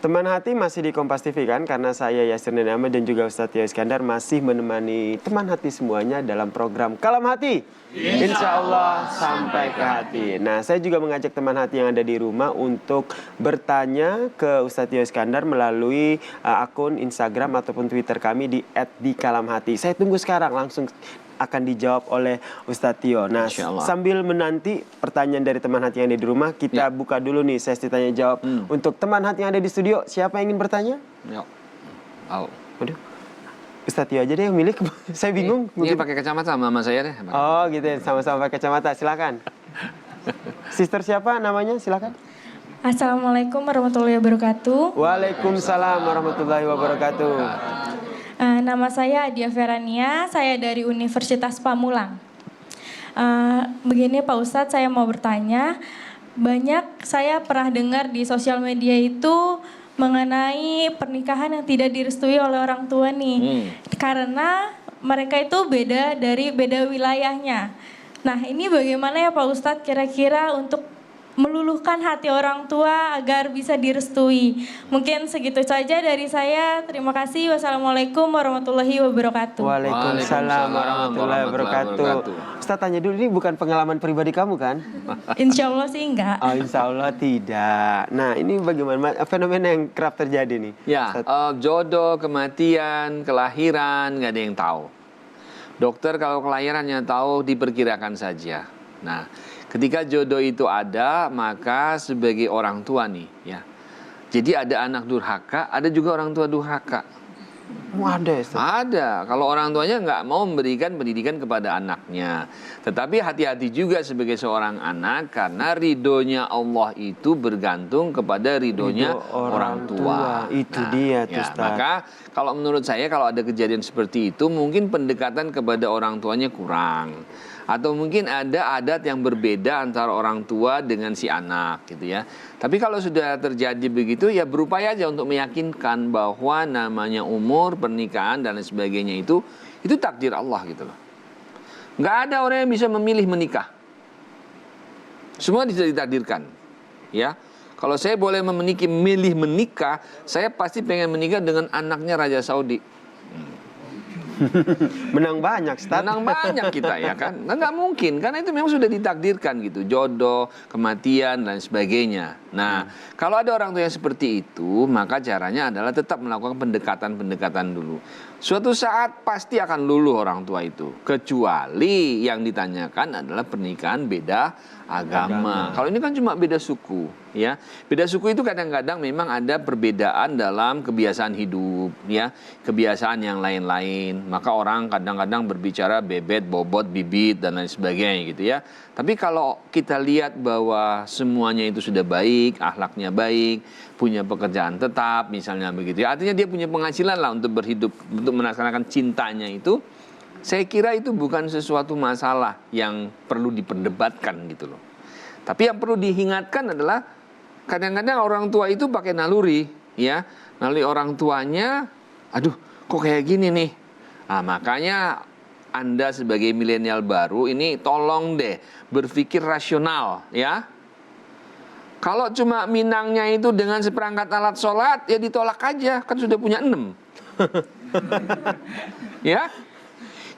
Teman hati masih di Kompas TV kan, karena saya Yasir Nenama dan juga Ustadz Tio Iskandar masih menemani teman hati semuanya dalam program Kalam Hati. Insya Allah sampai ke hati. Nah, saya juga mengajak teman hati yang ada di rumah untuk bertanya ke Ustadz Tio Iskandar melalui akun Instagram ataupun Twitter kami di @dikalamhati. Saya tunggu sekarang langsung akan dijawab oleh Ustadz Tio. Nah, sambil menanti pertanyaan dari teman hati yang ada di rumah, kita buka dulu nih sesi tanya jawab. Untuk teman hati yang ada di studio, siapa yang ingin bertanya? Waduh, Ustadz Tio aja deh yang milik. Saya bingung. Ini pakai kacamata sama saya deh. Oh gitu ya, sama-sama pakai kacamata. Silakan. Sister siapa namanya? Silakan. Assalamualaikum warahmatullahi wabarakatuh. Waalaikumsalam warahmatullahi wabarakatuh. Nama saya Adia Verania, saya dari Universitas Pamulang. Begini Pak Ustadz, saya mau bertanya, banyak saya pernah dengar di sosial media itu mengenai pernikahan yang tidak direstui oleh orang tua nih. Karena mereka itu beda wilayahnya. Nah, ini bagaimana ya Pak Ustadz kira-kira untuk meluluhkan hati orang tua agar bisa direstui. Mungkin segitu saja dari saya. Terima kasih. Wassalamualaikum warahmatullahi wabarakatuh. Waalaikumsalam warahmatullahi wabarakatuh. Ustaz tanya dulu, ini bukan pengalaman pribadi kamu kan? Insya Allah sih enggak. Oh, insya Allah tidak. Nah, ini bagaimana fenomena yang kerap terjadi nih? Ya, jodoh, kematian, kelahiran, nggak ada yang tahu. Dokter kalau kelahirannya tahu diperkirakan saja. Nah, ketika jodoh itu ada, maka sebagai orang tua nih, ya. Jadi ada anak durhaka, ada juga orang tua durhaka. Ada, Ustaz? Ada. Kalau orang tuanya nggak mau memberikan pendidikan kepada anaknya. Tetapi hati-hati juga sebagai seorang anak, karena ridhonya Allah itu bergantung kepada ridhonya orang tua. Itu dia tuh, Ustaz. Maka kalau menurut saya kalau ada kejadian seperti itu, mungkin pendekatan kepada orang tuanya kurang. Atau mungkin ada adat yang berbeda antara orang tua dengan si anak gitu ya. Tapi kalau sudah terjadi begitu, ya berupaya aja untuk meyakinkan bahwa namanya umur, pernikahan dan lain sebagainya itu takdir Allah gitu loh. Nggak ada orang yang bisa memilih menikah. Semua bisa ditakdirkan. Ya. Kalau saya boleh milih menikah, saya pasti pengen menikah dengan anaknya Raja Saudi. Menang banyak, Ustaz. Menang banyak kita ya kan. Nah, nggak mungkin, karena itu memang sudah ditakdirkan gitu. Jodoh, kematian, dan sebagainya. Nah, kalau ada orang tua yang seperti itu, maka caranya adalah tetap melakukan pendekatan-pendekatan dulu. Suatu saat pasti akan luluh orang tua itu. Kecuali yang ditanyakan adalah pernikahan beda agama. Kalau ini kan cuma beda suku. Ya, beda suku itu kadang-kadang memang ada perbedaan dalam kebiasaan hidup, ya, kebiasaan yang lain-lain. Maka orang kadang-kadang berbicara bebet, bobot, bibit dan lain sebagainya gitu ya. Tapi kalau kita lihat bahwa semuanya itu sudah baik, akhlaknya baik, punya pekerjaan tetap, misalnya begitu ya. Artinya dia punya penghasilan lah untuk berhidup, untuk melaksanakan cintanya itu. Saya kira itu bukan sesuatu masalah yang perlu diperdebatkan gitu loh. Tapi yang perlu diingatkan adalah kadang-kadang orang tua itu pakai naluri, ya. Naluri orang tuanya, aduh kok kayak gini nih. Nah, makanya Anda sebagai milenial baru ini tolong deh berpikir rasional, ya. Kalau cuma minangnya itu dengan seperangkat alat sholat, ya ditolak aja, kan sudah punya 6. Ya.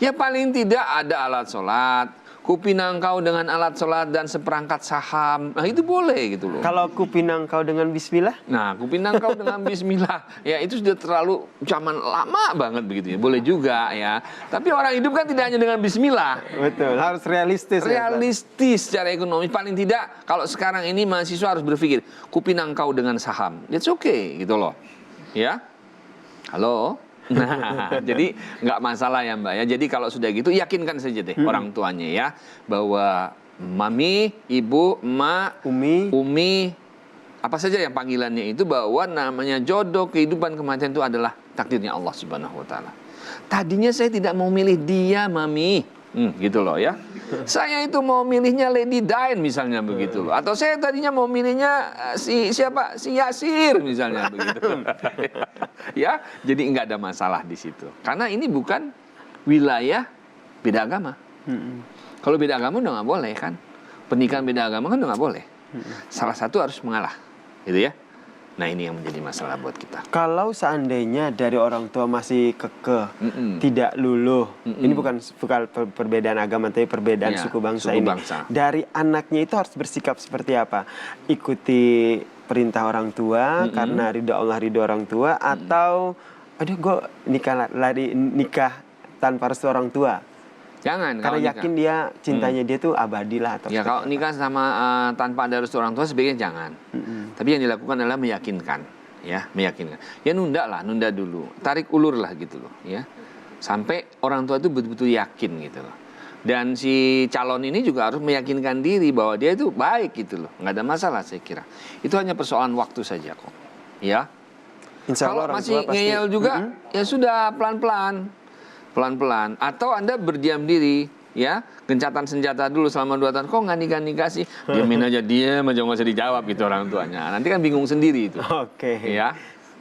Ya paling tidak ada alat sholat, kupinang kau dengan alat sholat dan seperangkat saham. Nah itu boleh gitu loh. Kalau kupinang kau dengan bismillah? Nah, kupinang kau dengan bismillah. Ya itu sudah terlalu zaman lama banget begitu ya. Boleh juga ya. Tapi orang hidup kan tidak hanya dengan bismillah. Betul, harus realistis. Realistis secara ekonomi. Paling tidak kalau sekarang ini mahasiswa harus berpikir, kupinang kau dengan saham. It's okay gitu loh. Ya. Halo? Nah, jadi nggak masalah ya Mbak ya. Jadi kalau sudah gitu yakinkan saja deh orang tuanya ya, bahwa mami, ibu, emak, umi, apa saja yang panggilannya itu, bahwa namanya jodoh, kehidupan, kematian itu adalah takdirnya Allah Subhanahu wa taala. Tadinya saya tidak mau milih dia, mami. Gitu loh ya. Saya itu mau milihnya Lady Diane misalnya begitu loh. Atau saya tadinya mau milihnya si Yasir misalnya begitu. Ya, jadi nggak ada masalah di situ. Karena ini bukan wilayah beda agama. Kalau beda agama udah nggak boleh kan. Pernikahan beda agama kan udah nggak boleh. Salah satu harus mengalah, gitu ya. Nah ini yang menjadi masalah buat kita. Kalau seandainya dari orang tua masih kekeh, tidak luluh, ini bukan perbedaan agama, tapi perbedaan Ya, suku bangsa suku ini. bangsa. Dari anaknya itu harus bersikap seperti apa? Ikuti perintah orang tua karena ridho Allah, ridho orang tua, atau aduh gue nikah tanpa restu orang tua? Jangan. Karena kalau nikah. yakin dia cintanya dia tuh abadi lah atau Ya kalau nikah sama tanpa ada restu orang tua sebaiknya jangan. Tapi yang dilakukan adalah meyakinkan, ya, meyakinkan. Ya nunda dulu, tarik ulur lah gitu loh, ya. Sampai orang tua itu betul-betul yakin gitu loh. Dan si calon ini juga harus meyakinkan diri bahwa dia itu baik gitu loh, nggak ada masalah saya kira. Itu hanya persoalan waktu saja kok, ya. Insya Kalau Allah orang masih tua pasti- ngeyel juga, ya sudah pelan-pelan. Atau Anda berdiam diri, ya, gencatan senjata dulu selama 2 tahun. Kok nggak nikah sih? Diamin aja, diam aja, nggak usah dijawab gitu orang tuanya. Nanti kan bingung sendiri itu. Oke. Ya.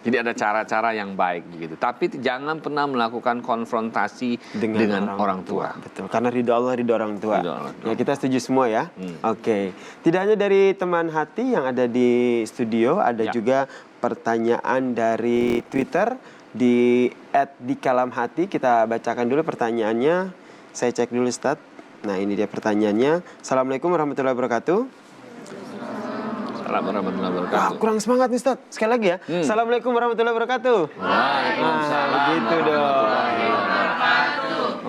Jadi ada cara-cara yang baik begitu. Tapi jangan pernah melakukan konfrontasi dengan orang tua. Betul, karena ridho Allah, ridho orang tua. Ridho Allah. Ya kita setuju semua ya. Oke. Tidak hanya dari teman hati yang ada di studio, ada Ya. juga pertanyaan dari Twitter di @dikalamhati. Kita bacakan dulu pertanyaannya. Saya cek dulu Ustadz. Nah ini dia pertanyaannya. Assalamualaikum warahmatullahi wabarakatuh. Assalamualaikum warahmatullahi Wah, wabarakatuh. kurang semangat nih Ustadz. Sekali lagi ya. Assalamualaikum warahmatullahi wabarakatuh. Waalaikumsalam. Nah, begitu dong.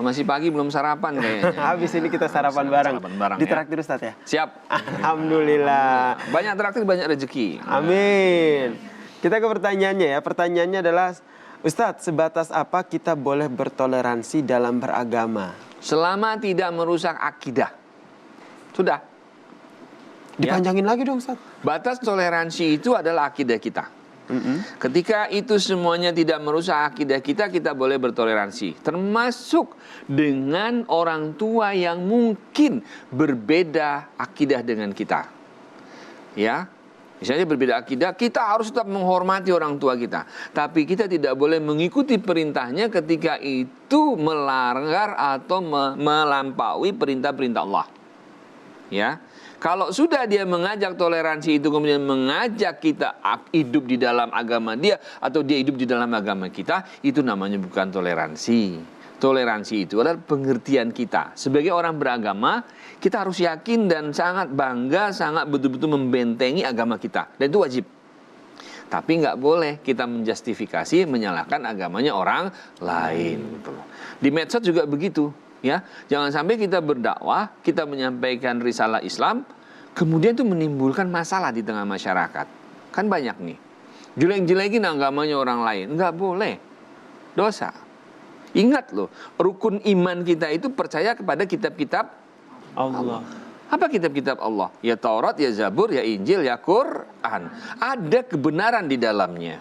Masih pagi belum sarapan kayaknya. Habis ini kita sarapan bareng. Sarapan bareng, Di ya. traktir Ustadz ya. Siap. Alhamdulillah. Banyak traktir, banyak rezeki. Amin. Kita ke pertanyaannya ya. Pertanyaannya adalah, Ustadz, sebatas apa kita boleh bertoleransi dalam beragama? Selama tidak merusak akidah. Sudah. Dipanjangin lagi dong Ustadz. Batas toleransi itu adalah akidah kita. Ketika itu semuanya tidak merusak akidah kita, kita boleh bertoleransi. Termasuk dengan orang tua yang mungkin berbeda akidah dengan kita. Ya, misalnya berbeda akidah, kita harus tetap menghormati orang tua kita. Tapi kita tidak boleh mengikuti perintahnya ketika itu melanggar atau melampaui perintah-perintah Allah. Ya. Kalau sudah dia mengajak toleransi itu kemudian mengajak kita hidup di dalam agama dia atau dia hidup di dalam agama kita, itu namanya bukan toleransi. Toleransi itu adalah pengertian kita. Sebagai orang beragama, kita harus yakin dan sangat bangga, sangat betul-betul membentengi agama kita. Dan itu wajib. Tapi nggak boleh kita menjustifikasi, menyalahkan agamanya orang lain. Di medsos juga begitu. Ya, jangan sampai kita berdakwah, kita menyampaikan risalah Islam, kemudian itu menimbulkan masalah di tengah masyarakat. Kan banyak nih, jelek-jelekin agamanya orang lain, nggak boleh, dosa. Ingat loh, rukun iman kita itu percaya kepada kitab-kitab Allah. Apa kitab-kitab Allah? Ya Taurat, ya Zabur, ya Injil, ya Quran. Ada kebenaran di dalamnya.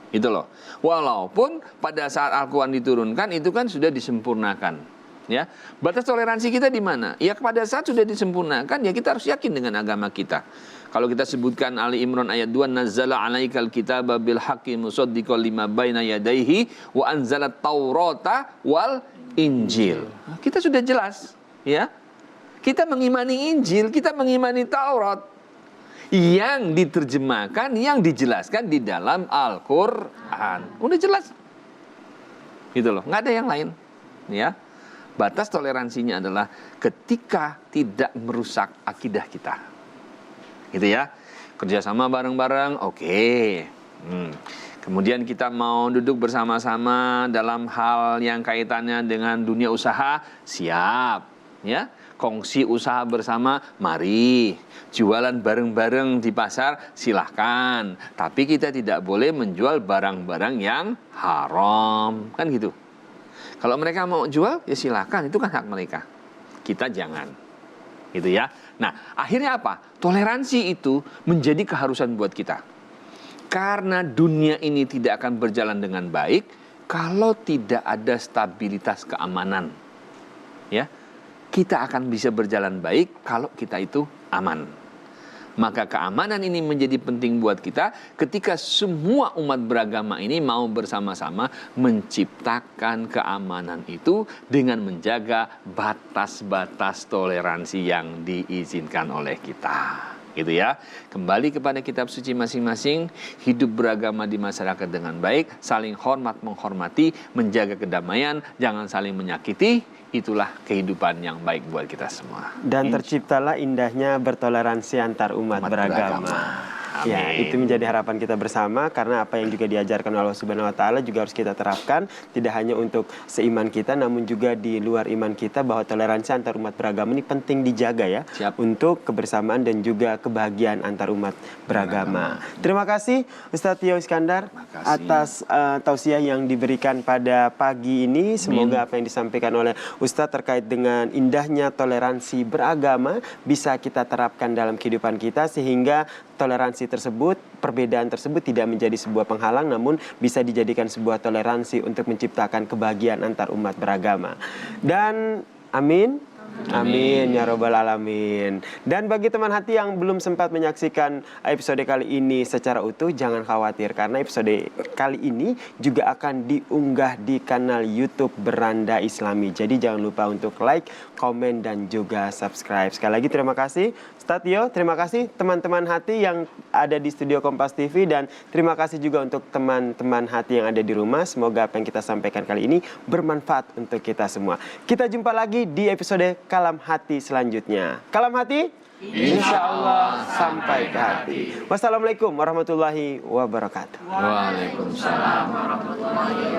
Itu loh. Walaupun pada saat Al-Quran diturunkan itu kan sudah disempurnakan. Ya, batas toleransi kita di mana? Ya pada saat sudah disempurnakan, ya kita harus yakin dengan agama kita. Kalau kita sebutkan Ali Imran ayat 2, nazzala 'alaikal kitaba bil haqqi musaddiqan lima baina yadayhi wa anzalat taurata wal injil. Nah, kita sudah jelas, ya. Kita mengimani Injil, kita mengimani Taurat yang diterjemahkan, yang dijelaskan di dalam Al-Quran. Udah jelas. Gitu loh, nggak ada yang lain, ya. Batas toleransinya adalah ketika tidak merusak akidah kita. Gitu ya. Kerjasama bareng-bareng, oke. Kemudian kita mau duduk bersama-sama dalam hal yang kaitannya dengan dunia usaha, siap. Ya. Kongsi usaha bersama, mari. Jualan bareng-bareng di pasar, silahkan. Tapi kita tidak boleh menjual barang-barang yang haram. Kan gitu. Kalau mereka mau jual, ya silakan, itu kan hak mereka. Kita jangan. Gitu ya. Nah, akhirnya apa? Toleransi itu menjadi keharusan buat kita. Karena dunia ini tidak akan berjalan dengan baik kalau tidak ada stabilitas keamanan. Ya. Kita akan bisa berjalan baik kalau kita itu aman. Maka keamanan ini menjadi penting buat kita ketika semua umat beragama ini mau bersama-sama menciptakan keamanan itu dengan menjaga batas-batas toleransi yang diizinkan oleh kita. gitu ya. Kembali kepada kitab suci masing-masing, hidup beragama di masyarakat dengan baik, saling hormat menghormati, menjaga kedamaian, jangan saling menyakiti, itulah kehidupan yang baik buat kita semua. Dan terciptalah indahnya bertoleransi antar umat beragama. Ya, Amin. itu menjadi harapan kita bersama, karena apa yang juga diajarkan oleh Allah Subhanahu wa taala juga harus kita terapkan, tidak hanya untuk seiman kita namun juga di luar iman kita, bahwa toleransi antar umat beragama ini penting dijaga ya. Siap. Untuk kebersamaan dan juga kebahagiaan antar umat beragama. Terima kasih Ustadz Tio Iskandar kasih. atas tausiah yang diberikan pada pagi ini. Semoga apa yang disampaikan oleh Ustadz terkait dengan indahnya toleransi beragama bisa kita terapkan dalam kehidupan kita, sehingga toleransi tersebut, perbedaan tersebut tidak menjadi sebuah penghalang, namun bisa dijadikan sebuah toleransi untuk menciptakan kebahagiaan antar umat beragama. Dan amin. Amin ya robbal alamin. Dan bagi teman hati yang belum sempat menyaksikan episode kali ini secara utuh, jangan khawatir, karena episode kali ini juga akan diunggah di kanal YouTube Beranda Islami. Jadi jangan lupa untuk like, komen, dan juga subscribe. Sekali lagi terima kasih Ustadz Tio, terima kasih teman-teman hati yang ada di studio Kompas TV, dan terima kasih juga untuk teman-teman hati yang ada di rumah. Semoga apa yang kita sampaikan kali ini bermanfaat untuk kita semua. Kita jumpa lagi di episode Kalam Hati selanjutnya. Kalam Hati, insya Allah sampai ke hati. Wassalamualaikum warahmatullahi wabarakatuh. Waalaikumsalam warahmatullahi wabarakatuh.